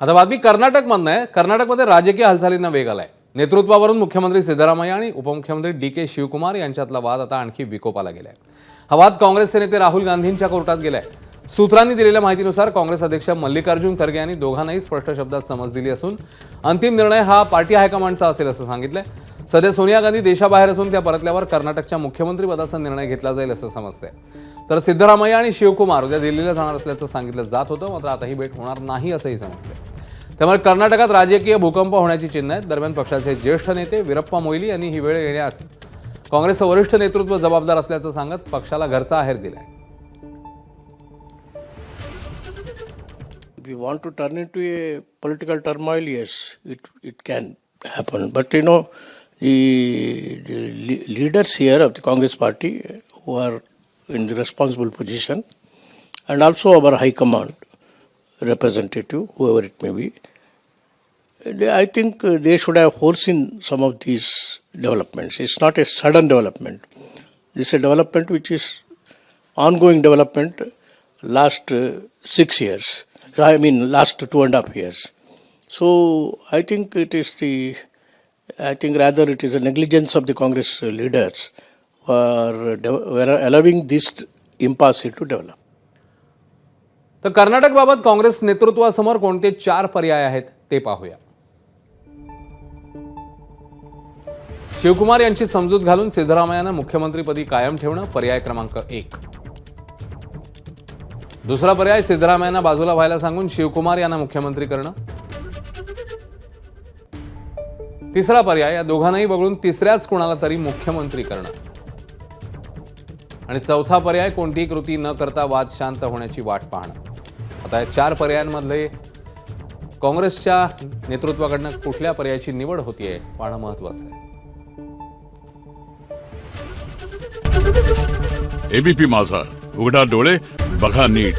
आता बातमी कर्नाटकमधनं आहे. कर्नाटकमध्ये राजकीय हालचालींना वेग आलाय. नेतृत्वावरून मुख्यमंत्री सिद्धरामय्या आणि उपमुख्यमंत्री डी.के. शिवकुमार यांच्यातला वाद आता आणखी विकोपाला गेलाय. हा वाद काँग्रेसचे नेते राहुल गांधींच्या कोर्टात गेलाय. सूत्रांनी दिलेल्या माहितीनुसार काँग्रेस अध्यक्ष मल्लिकार्जुन खरगे यांनी दोघांनाही स्पष्ट शब्दात समज दिली असून अंतिम निर्णय हा पार्टी हायकमांडचा असेल असं सांगितलंय. सध्या सोनिया गांधी देशाबाहेर असून त्या परतल्यावर कर्नाटकच्या मुख्यमंत्रीपदाचा निर्णय घेतला जाईल असं समजतंय. तर सिद्धरामय्या आणि शिवकुमार उद्या दिल्लीला जाणार असल्याचं सांगितलं जात होतं. मात्र आता ही भेट होणार नाही असंही समजतंय. त्यामुळे कर्नाटकात राजकीय भूकंप होण्याची चिन्ह आहेत. दरम्यान पक्षाचे ज्येष्ठ नेते वीरप्पा मोईली यांनी ही वेळ येण्यास काँग्रेसचं वरिष्ठ नेतृत्व जबाबदार असल्याचं सांगत पक्षाला घरचा आहेर दिलाय. If you want to turn into a political turmoil, yes, it can happen. But the leaders here of the Congress party who are in the responsible position, and also our High Command representative, whoever it may be, I think they should have foreseen some of these developments. It's not a sudden development. This is a development which is ongoing development last 6 years. So, I mean last 2.5 years. So I think rather it is a negligence of the Congress leaders were allowing this impasse to develop. तर कर्नाटकबाबत काँग्रेस नेतृत्वासमोर कोणते 4 पर्याय आहेत ते पाहूया. शिवकुमार यांची समजूत घालून सिद्धरामय्यांना मुख्यमंत्रीपदी कायम ठेवणं पर्याय क्रमांक 1. दुसरा पर्याय सिद्धरामय्यांना बाजूला व्हायला सांगून शिवकुमार यांना मुख्यमंत्री करणं. तिसरा पर्याय या दोघांनाही वगळून तिसऱ्याच कोणाला तरी मुख्यमंत्री करणं. आणि चौथा पर्याय कोणतीही कृती न करता वाद शांत होण्याची वाट पाहणं. आता या 4 पर्यायांमध्ये काँग्रेसच्या नेतृत्वाकडनं कुठल्या पर्यायाची निवड होतीये पाहणं महत्त्वाचं आहे. एबीपी माझा, उघडा डोळे बघा नीट.